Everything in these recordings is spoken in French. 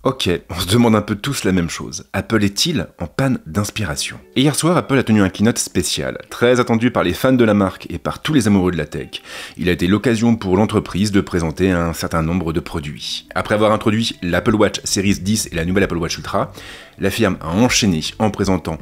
Ok, on se demande un peu tous la même chose. Apple est-il en panne d'inspiration? Et hier soir, Apple a tenu un keynote spécial, très attendu par les fans de la marque et par tous les amoureux de la tech. Il a été l'occasion pour l'entreprise de présenter un certain nombre de produits. Après avoir introduit l'Apple Watch Series 10 et la nouvelle Apple Watch Ultra, la firme a enchaîné en présentant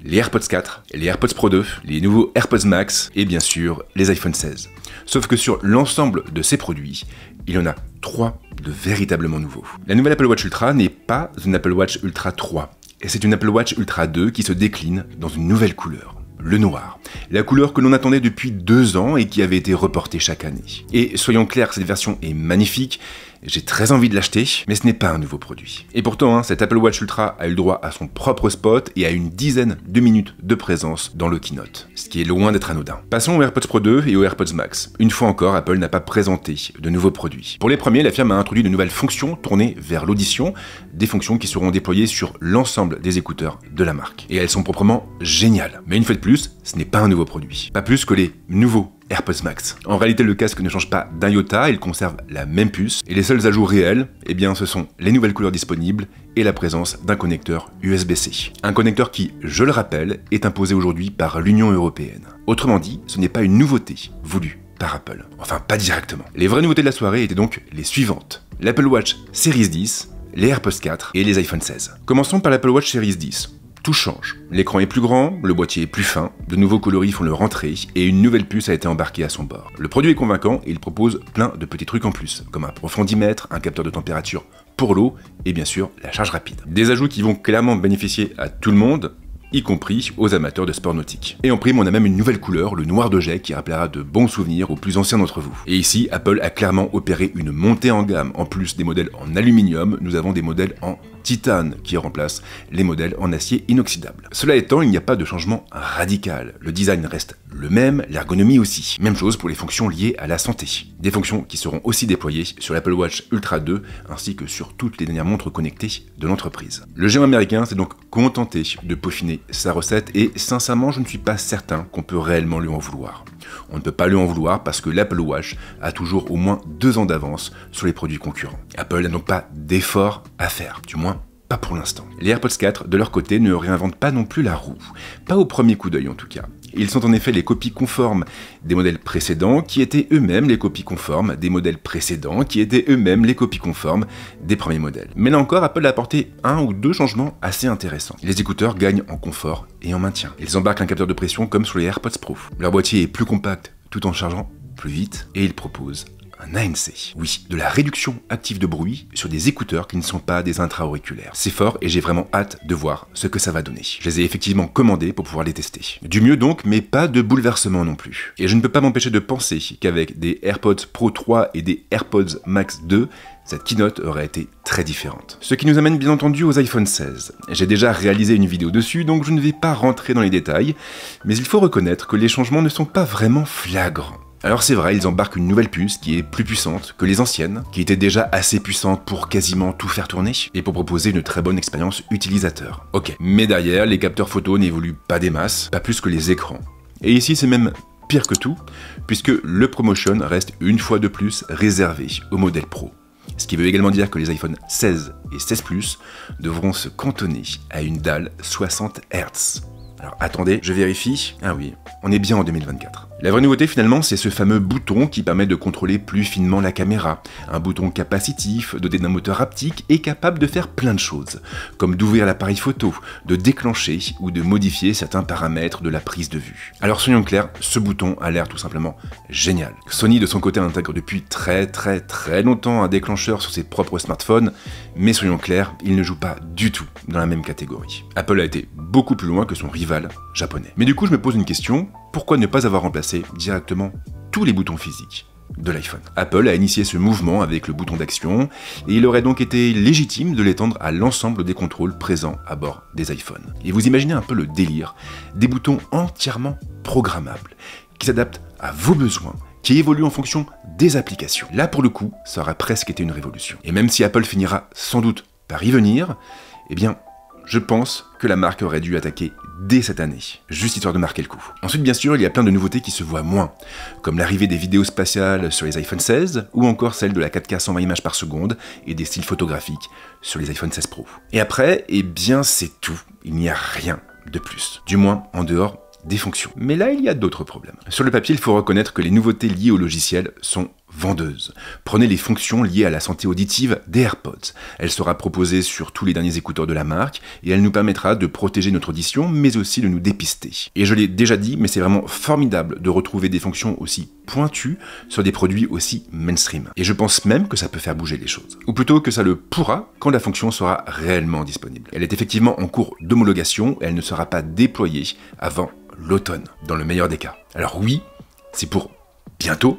les AirPods 4, les AirPods Pro 2, les nouveaux AirPods Max et bien sûr les iPhone 16. Sauf que sur l'ensemble de ces produits, il y en a 3 de véritablement nouveaux. La nouvelle Apple Watch Ultra n'est pas une Apple Watch Ultra 3, et c'est une Apple Watch Ultra 2 qui se décline dans une nouvelle couleur, le noir. La couleur que l'on attendait depuis 2 ans et qui avait été reportée chaque année. Et soyons clairs, cette version est magnifique, j'ai très envie de l'acheter, mais ce n'est pas un nouveau produit. Et pourtant, cette Apple Watch Ultra a eu le droit à son propre spot et à une dizaine de minutes de présence dans le keynote, ce qui est loin d'être anodin. Passons aux AirPods Pro 2 et aux AirPods Max. Une fois encore, Apple n'a pas présenté de nouveaux produits. Pour les premiers, la firme a introduit de nouvelles fonctions tournées vers l'audition, des fonctions qui seront déployées sur l'ensemble des écouteurs de la marque. Et elles sont proprement géniales. Mais une fois de plus, ce n'est pas un nouveau produit. Pas plus que les nouveaux AirPods Max. En réalité, le casque ne change pas d'un iota, il conserve la même puce, et les seuls ajouts réels, eh bien, ce sont les nouvelles couleurs disponibles et la présence d'un connecteur USB-C. Un connecteur qui, je le rappelle, est imposé aujourd'hui par l'Union européenne. Autrement dit, ce n'est pas une nouveauté voulue par Apple. Enfin, pas directement. Les vraies nouveautés de la soirée étaient donc les suivantes. L'Apple Watch Series 10, les AirPods 4 et les iPhone 16. Commençons par l'Apple Watch Series 10. Tout change. L'écran est plus grand, le boîtier est plus fin, de nouveaux coloris font leur entrée et une nouvelle puce a été embarquée à son bord. Le produit est convaincant et il propose plein de petits trucs en plus, comme un profondimètre, un capteur de température pour l'eau et bien sûr la charge rapide. Des ajouts qui vont clairement bénéficier à tout le monde, y compris aux amateurs de sport nautique. Et en prime, on a même une nouvelle couleur, le noir de jet, qui rappellera de bons souvenirs aux plus anciens d'entre vous. Et ici, Apple a clairement opéré une montée en gamme. En plus des modèles en aluminium, nous avons des modèles en titane qui remplacent les modèles en acier inoxydable. Cela étant, il n'y a pas de changement radical. Le design reste le même, l'ergonomie aussi. Même chose pour les fonctions liées à la santé. Des fonctions qui seront aussi déployées sur l'Apple Watch Ultra 2 ainsi que sur toutes les dernières montres connectées de l'entreprise. Le géant américain s'est donc contenté de peaufiner sa recette et sincèrement, je ne suis pas certain qu'on peut réellement lui en vouloir. On ne peut pas lui en vouloir parce que l'Apple Watch a toujours au moins 2 ans d'avance sur les produits concurrents. Apple n'a donc pas d'effort à faire, du moins pas pour l'instant. Les AirPods 4, de leur côté, ne réinventent pas non plus la roue. Pas au premier coup d'œil en tout cas. Ils sont en effet les copies conformes des modèles précédents qui étaient eux-mêmes les copies conformes des modèles précédents qui étaient eux-mêmes les copies conformes des premiers modèles. Mais là encore, Apple a apporté 1 ou 2 changements assez intéressants. Les écouteurs gagnent en confort et en maintien. Ils embarquent un capteur de pression comme sur les AirPods Pro. Leur boîtier est plus compact tout en chargeant plus vite et ils proposent un ANC. Oui, de la réduction active de bruit sur des écouteurs qui ne sont pas des intra-auriculaires. C'est fort et j'ai vraiment hâte de voir ce que ça va donner. Je les ai effectivement commandés pour pouvoir les tester. Du mieux donc, mais pas de bouleversement non plus. Et je ne peux pas m'empêcher de penser qu'avec des AirPods Pro 3 et des AirPods Max 2, cette keynote aurait été très différente. Ce qui nous amène bien entendu aux iPhone 16. J'ai déjà réalisé une vidéo dessus, donc je ne vais pas rentrer dans les détails, mais il faut reconnaître que les changements ne sont pas vraiment flagrants. Alors c'est vrai, ils embarquent une nouvelle puce qui est plus puissante que les anciennes, qui étaient déjà assez puissantes pour quasiment tout faire tourner, et pour proposer une très bonne expérience utilisateur. Ok, mais derrière, les capteurs photo n'évoluent pas des masses, pas plus que les écrans. Et ici c'est même pire que tout, puisque le ProMotion reste une fois de plus réservé au modèle Pro. Ce qui veut également dire que les iPhone 16 et 16 Plus devront se cantonner à une dalle 60 Hz. Alors attendez, je vérifie. Ah oui, on est bien en 2024. La vraie nouveauté finalement, c'est ce fameux bouton qui permet de contrôler plus finement la caméra. Un bouton capacitif, doté d'un moteur haptique et capable de faire plein de choses, comme d'ouvrir l'appareil photo, de déclencher ou de modifier certains paramètres de la prise de vue. Alors soyons clairs, ce bouton a l'air tout simplement génial. Sony de son côté intègre depuis très longtemps un déclencheur sur ses propres smartphones, mais soyons clairs, il ne joue pas du tout dans la même catégorie. Apple a été beaucoup plus loin que son rival japonais. Mais du coup, je me pose une question, pourquoi ne pas avoir remplacé directement tous les boutons physiques de l'iPhone? Apple a initié ce mouvement avec le bouton d'action, et il aurait donc été légitime de l'étendre à l'ensemble des contrôles présents à bord des iPhones. Et vous imaginez un peu le délire, des boutons entièrement programmables, qui s'adaptent à vos besoins, qui évoluent en fonction des applications. Là, pour le coup, ça aurait presque été une révolution. Et même si Apple finira sans doute par y venir, eh bien, je pense que la marque aurait dû attaquer dès cette année, juste histoire de marquer le coup. Ensuite, bien sûr, il y a plein de nouveautés qui se voient moins, comme l'arrivée des vidéos spatiales sur les iPhone 16, ou encore celle de la 4K 120 images par seconde et des styles photographiques sur les iPhone 16 Pro. Et après, eh bien c'est tout, il n'y a rien de plus, du moins en dehors des fonctions. Mais là, il y a d'autres problèmes. Sur le papier, il faut reconnaître que les nouveautés liées au logiciel sont vendeuses. Prenez les fonctions liées à la santé auditive des AirPods. Elle sera proposée sur tous les derniers écouteurs de la marque et elle nous permettra de protéger notre audition, mais aussi de nous dépister. Et je l'ai déjà dit, mais c'est vraiment formidable de retrouver des fonctions aussi pointues sur des produits aussi mainstream. Et je pense même que ça peut faire bouger les choses. Ou plutôt que ça le pourra quand la fonction sera réellement disponible. Elle est effectivement en cours d'homologation et elle ne sera pas déployée avant l'automne, dans le meilleur des cas. Alors oui, c'est pour bientôt,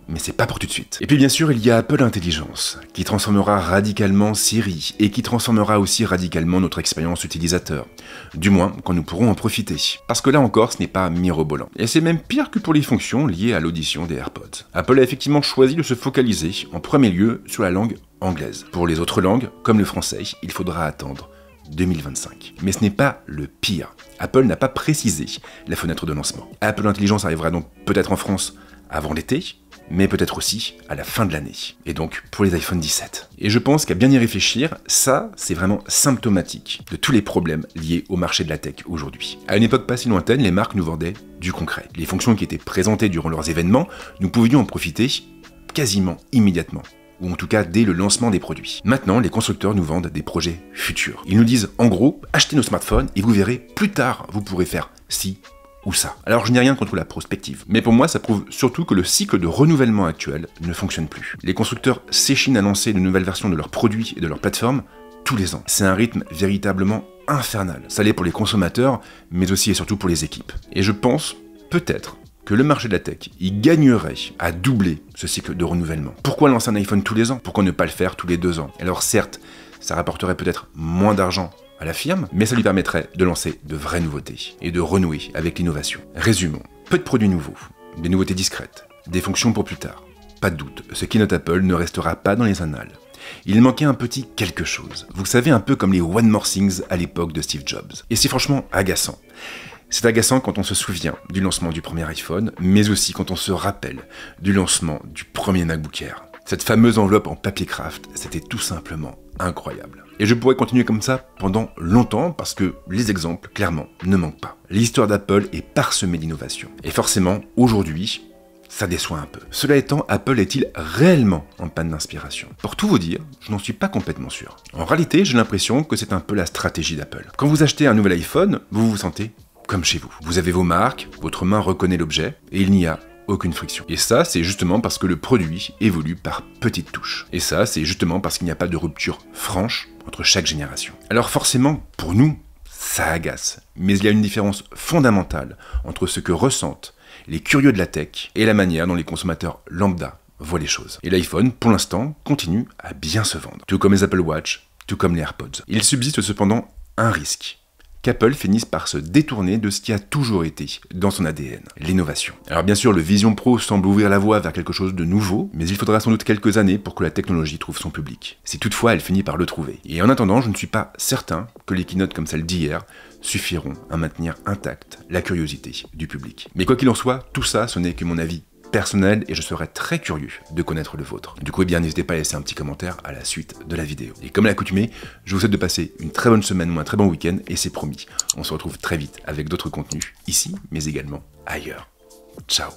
mais c'est pas pour tout de suite. Et puis bien sûr, il y a Apple Intelligence, qui transformera radicalement Siri, et qui transformera aussi radicalement notre expérience utilisateur. Du moins, quand nous pourrons en profiter. Parce que là encore, ce n'est pas mirobolant. Et c'est même pire que pour les fonctions liées à l'audition des AirPods. Apple a effectivement choisi de se focaliser, en premier lieu, sur la langue anglaise. Pour les autres langues, comme le français, il faudra attendre 2025. Mais ce n'est pas le pire. Apple n'a pas précisé la fenêtre de lancement. Apple Intelligence arrivera donc peut-être en France avant l'été, mais peut-être aussi à la fin de l'année. Et donc pour les iPhone 17. Et je pense qu'à bien y réfléchir, ça, c'est vraiment symptomatique de tous les problèmes liés au marché de la tech aujourd'hui. À une époque pas si lointaine, les marques nous vendaient du concret. Les fonctions qui étaient présentées durant leurs événements, nous pouvions en profiter quasiment immédiatement, ou en tout cas dès le lancement des produits. Maintenant, les constructeurs nous vendent des projets futurs. Ils nous disent en gros, achetez nos smartphones et vous verrez, plus tard, vous pourrez faire ci ou ça. Alors je n'ai rien contre la prospective, mais pour moi ça prouve surtout que le cycle de renouvellement actuel ne fonctionne plus. Les constructeurs s'échinent à lancer de nouvelles versions de leurs produits et de leurs plateformes tous les ans. C'est un rythme véritablement infernal. Ça l'est pour les consommateurs, mais aussi et surtout pour les équipes. Et je pense, peut-être, que le marché de la tech, il gagnerait à doubler ce cycle de renouvellement. Pourquoi lancer un iPhone tous les ans? Pourquoi ne pas le faire tous les 2 ans? Alors certes, ça rapporterait peut-être moins d'argent à la firme, mais ça lui permettrait de lancer de vraies nouveautés et de renouer avec l'innovation. Résumons, peu de produits nouveaux, des nouveautés discrètes, des fonctions pour plus tard. Pas de doute, ce keynote Apple ne restera pas dans les annales. Il manquait un petit quelque chose. Vous savez, un peu comme les One More Things à l'époque de Steve Jobs. Et c'est franchement agaçant. C'est agaçant quand on se souvient du lancement du premier iPhone, mais aussi quand on se rappelle du lancement du premier MacBook Air. Cette fameuse enveloppe en papier craft, c'était tout simplement incroyable. Et je pourrais continuer comme ça pendant longtemps parce que les exemples, clairement, ne manquent pas. L'histoire d'Apple est parsemée d'innovations. Et forcément, aujourd'hui, ça déçoit un peu. Cela étant, Apple est-il réellement en panne d'inspiration? Pour tout vous dire, je n'en suis pas complètement sûr. En réalité, j'ai l'impression que c'est un peu la stratégie d'Apple. Quand vous achetez un nouvel iPhone, vous vous sentez comme chez vous. Vous avez vos marques, votre main reconnaît l'objet, et il n'y a aucune friction. Et ça, c'est justement parce que le produit évolue par petites touches. Et ça, c'est justement parce qu'il n'y a pas de rupture franche entre chaque génération. Alors forcément, pour nous, ça agace. Mais il y a une différence fondamentale entre ce que ressentent les curieux de la tech et la manière dont les consommateurs lambda voient les choses. Et l'iPhone, pour l'instant, continue à bien se vendre. Tout comme les Apple Watch, tout comme les AirPods. Il subsiste cependant un risque. Qu'Apple finisse par se détourner de ce qui a toujours été dans son ADN, l'innovation. Alors bien sûr, le Vision Pro semble ouvrir la voie vers quelque chose de nouveau, mais il faudra sans doute quelques années pour que la technologie trouve son public, si toutefois elle finit par le trouver. Et en attendant, je ne suis pas certain que les keynotes comme celle d'hier suffiront à maintenir intacte la curiosité du public. Mais quoi qu'il en soit, tout ça, ce n'est que mon avis personnel et je serais très curieux de connaître le vôtre. Du coup, eh bien, n'hésitez pas à laisser un petit commentaire à la suite de la vidéo. Et comme à l'accoutumée, je vous souhaite de passer une très bonne semaine ou un très bon week-end et c'est promis, on se retrouve très vite avec d'autres contenus ici, mais également ailleurs. Ciao.